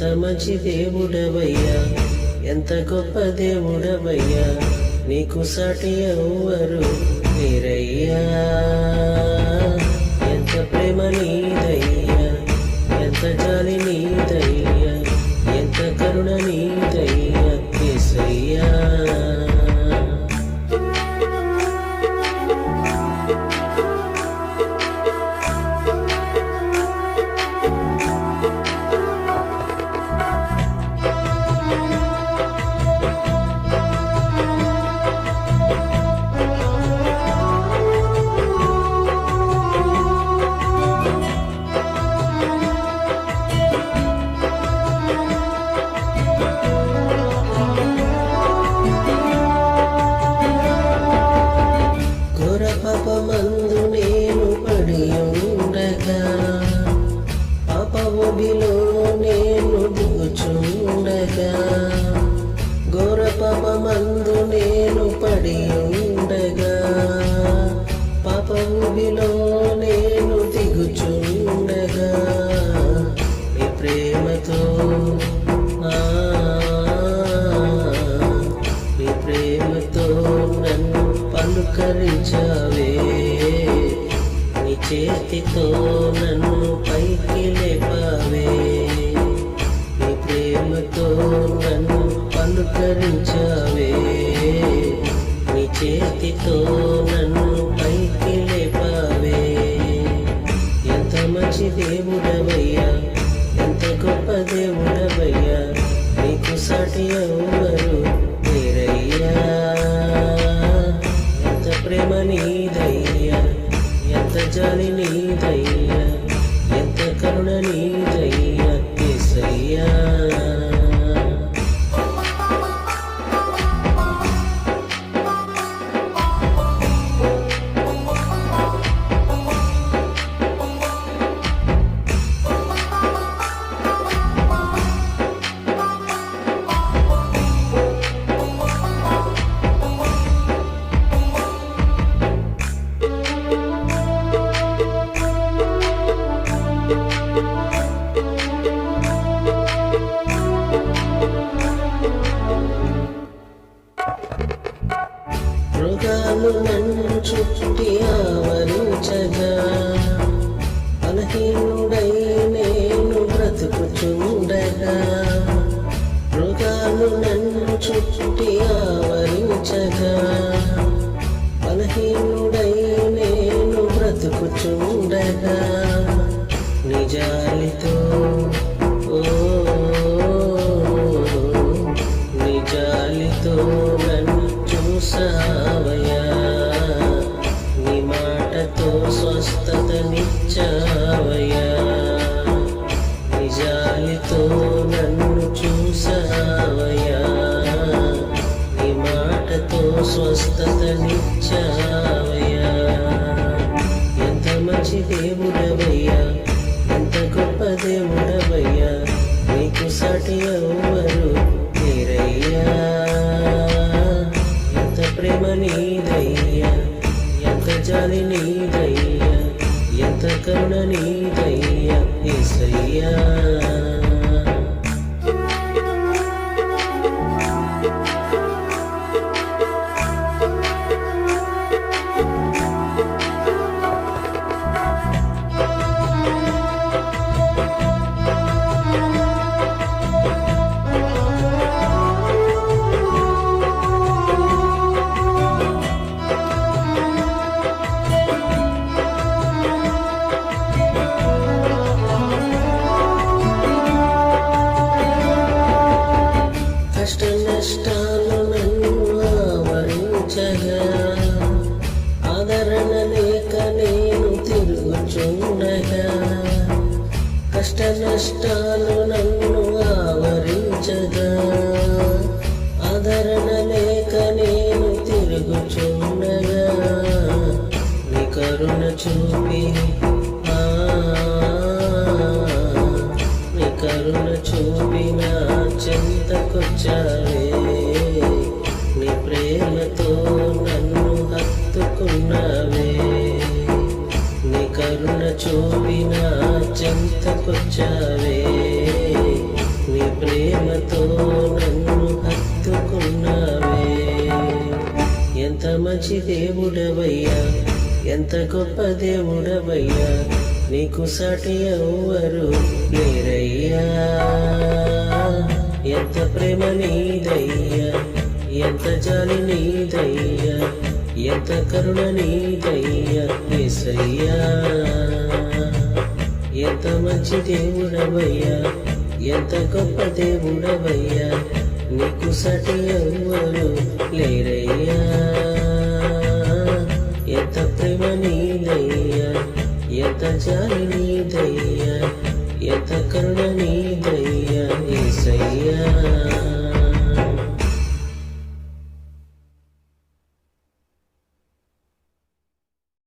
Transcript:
మంచి దేవుడవయ్యా, ఎంత గొప్ప దేవుడవయ్యా, నీకు సాటి ఎవ్వరు మీరయ్యా. ఎంత ప్రేమ నీదయ్యా, ఎంత జాలి నీదయ్యా, ఎంత కరుణ నీదయ్యా యేసయ్యా. పాపమందు నేను పడి ఉండగా, పాప ఒడిలో నేను దిగుచుండగా, ఘోర పాపమందు నేను పడి ఉండగా, పాప ఒడిలో నేను దిగుచుండగా, నీ ప్రేమతో నీ ప్రేమతో నన్ను పలుకరించావే, నీ చేతితో నన్ను పైకి లేపావే, నీ ప్రేమతో నన్ను పలుకరించావే, నీ చేతితో నన్ను పైకి లేపావే. ఎంత మంచి దేవుడవయ్యా, ఎంత గొప్ప దేవుడవయ్యా, నీకు సాటి ఎవ్వరు మీరయ్యా. ప్రేమ నీదయ్యా, ఎంత జాలి నీదయ్యా, ఎంత కరుణ నీదయ్యా యేసయ్యా. మృగాలు నన్ను చుట్టి ఆవరించగా, బలహీనుడై నేను బ్రతుకుచుండగా, మృగాలు నన్ను చుట్టి ఆవరించగా, బలహీనుడై నేను బ్రతుకుచుండగా, నిజాలితో నిజాలితో నన్ను చూసావయ్యా, నీ మాటతో స్వస్థతనిచ్చావయ్యా, నిజాలితో నన్ను చూసావయ్యా, నీ మాటతో స్వస్థతనిచ్చావయ్యా. ఎంత మంచి దేవుడవయ్యా, ఎంత గొప్ప దేవుడవయ్యా, నీకు సాటి ఎవ్వరు మీరయ్యా. ఎంత ప్రేమ నీదయ్యా, ఎంత జాలి నీదయ్యా, ఎంత కరుణ నీదయ్యా యేసయ్యా. కష్ట నష్టాలు నన్ను ఆవరించగా, ఆదరణ లేక నేను తిరుగుచుండగా, కష్ట నష్టాలు నన్ను ఆవరించగా, ఆదరణ లేక నేను తిరుగుచుండగా, నీ కరుణ చూపి నీ కరుణ చూపి నా చెంతకొచ్చావే, నీ ప్రేమతో నన్ను హత్తుకున్నావే, నీ కరుణ చూపి నా చెంతకొచ్చావే, నీ ప్రేమతో నన్ను హత్తుకున్నావే. ఎంత మంచి దేవుడవయ్యా, ఎంత గొప్ప దేవుడవయ్యా, నీకు సాటి ఎవ్వరు లేరయ్యా. ఎంత ప్రేమ నీదయ్యా, ఎంత జాలి నీదయ్యా, ఎంత కరుణ నీదయ్యా యేసయ్యా. ఎంత మంచి దేవుడవయ్యా, ఎంత గొప్ప దేవుడవయ్యా, నీకు సాటి ఎవ్వరు లేరయ్యా. ఎంత ప్రేమ నీదయ్యా, ఎంత జాలి నీదయ్యా, ఎంత కరుణ నీదయ్యా యేసయ్యా.